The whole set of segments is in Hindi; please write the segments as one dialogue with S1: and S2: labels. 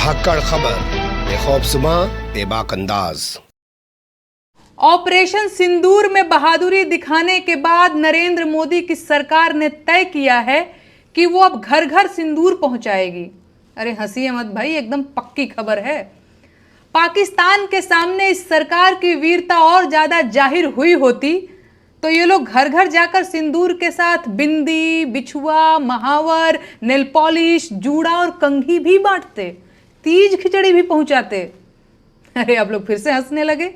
S1: धाकड़ खबर, बेखौफजुमा बेबाक अंदाज।
S2: ऑपरेशन सिंदूर में बहादुरी दिखाने के बाद नरेंद्र मोदी की सरकार ने तय किया है कि वो अब घर घर सिंदूर पहुंचाएगी। अरे हंसिए मत भाई, एकदम पक्की खबर है। पाकिस्तान के सामने इस सरकार की वीरता और ज्यादा जाहिर हुई होती तो ये लोग घर घर जाकर सिंदूर के साथ बिंदी, बिछुआ, महावर, नेल पॉलिश, जूड़ा और कंघी भी बांटते, तीज खिचड़ी भी पहुंचाते। अरे आप लोग फिर से हंसने लगे।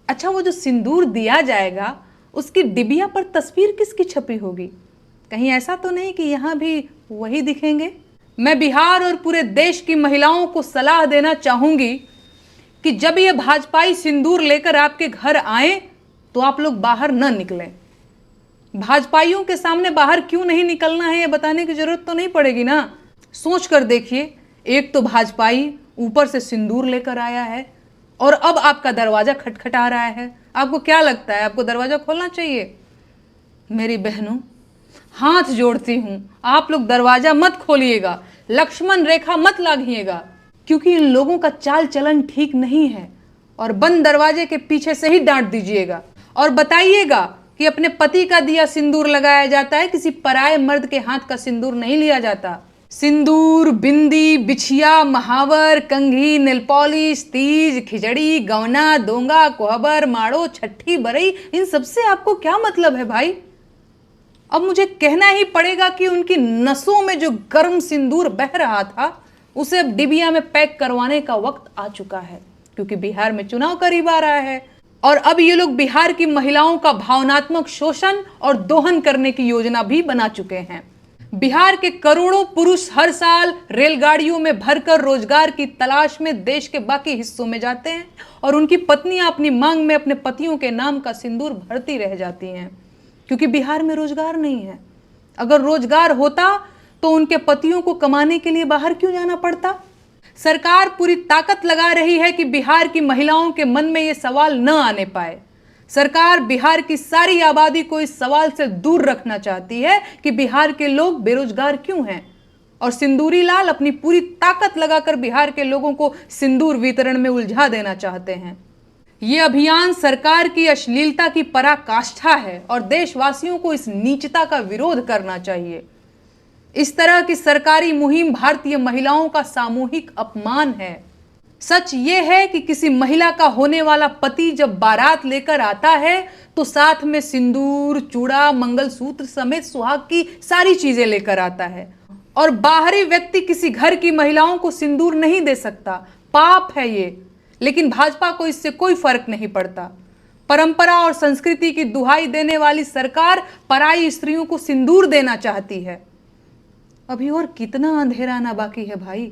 S2: अच्छा, वो जो सिंदूर दिया जाएगा उसकी डिबिया पर तस्वीर किसकी छपी होगी? कहीं ऐसा तो नहीं कि यहाँ भी वही दिखेंगे? मैं बिहार और पूरे देश की महिलाओं को सलाह देना चाहूंगी कि जब ये भाजपाई सिंदूर लेकर आपके घर आए तो आप लोग बाहर न निकलें। भाजपाइयों के सामने बाहर क्यों नहीं निकलना है ये बताने की जरूरत तो नहीं पड़ेगी ना। सोच कर देखिए, एक तो भाजपाई ऊपर से सिंदूर लेकर आया है और अब आपका दरवाजा खटखटा रहा है। आपको क्या लगता है, आपको दरवाजा खोलना चाहिए? मेरी बहनों, हाथ जोड़ती हूं, आप लोग दरवाजा मत खोलिएगा, लक्ष्मण रेखा मत लागिएगा, क्योंकि इन लोगों का चाल चलन ठीक नहीं है। और बंद दरवाजे के पीछे से ही डांट दीजिएगा और बताइएगा कि अपने पति का दिया सिंदूर लगाया जाता है, किसी पराये मर्द के हाथ का सिंदूर नहीं लिया जाता। सिंदूर, बिंदी, बिछिया, महावर, कंघी, नेल पॉलिश, तीज, खिचड़ी, गवना, दोंगा, कोहबर, माड़ो, छठी, बरई, इन सबसे आपको क्या मतलब है भाई? अब मुझे कहना ही पड़ेगा कि उनकी नसों में जो गर्म सिंदूर बह रहा था उसे अब डिबिया में पैक करवाने का वक्त आ चुका है, क्योंकि बिहार में चुनाव करीब आ रहा है और अब ये लोग बिहार की महिलाओं का भावनात्मक शोषण और दोहन करने की योजना भी बना चुके हैं। बिहार के करोड़ों पुरुष हर साल रेलगाड़ियों में भरकर रोजगार की तलाश में देश के बाकी हिस्सों में जाते हैं और उनकी पत्नियां अपनी मांग में अपने पतियों के नाम का सिंदूर भरती रह जाती हैं, क्योंकि बिहार में रोजगार नहीं है। अगर रोजगार होता तो उनके पतियों को कमाने के लिए बाहर क्यों जाना पड़ता? सरकार पूरी ताकत लगा रही है कि बिहार की महिलाओं के मन में यह सवाल न आने पाए। सरकार बिहार की सारी आबादी को इस सवाल से दूर रखना चाहती है कि बिहार के लोग बेरोजगार क्यों हैं, और सिंदूरी लाल अपनी पूरी ताकत लगाकर बिहार के लोगों को सिंदूर वितरण में उलझा देना चाहते हैं। यह अभियान सरकार की अश्लीलता की पराकाष्ठा है और देशवासियों को इस नीचता का विरोध करना चाहिए। इस तरह की सरकारी मुहिम भारतीय महिलाओं का सामूहिक अपमान है। सच ये है कि किसी महिला का होने वाला पति जब बारात लेकर आता है तो साथ में सिंदूर, चूड़ा, मंगलसूत्र समेत सुहाग की सारी चीजें लेकर आता है, और बाहरी व्यक्ति किसी घर की महिलाओं को सिंदूर नहीं दे सकता। पाप है ये, लेकिन भाजपा को इससे कोई फर्क नहीं पड़ता। परंपरा और संस्कृति की दुहाई देने वाली सरकार पराई स्त्रियों को सिंदूर देना चाहती है। अभी और कितना अंधेरा आना बाकी है भाई।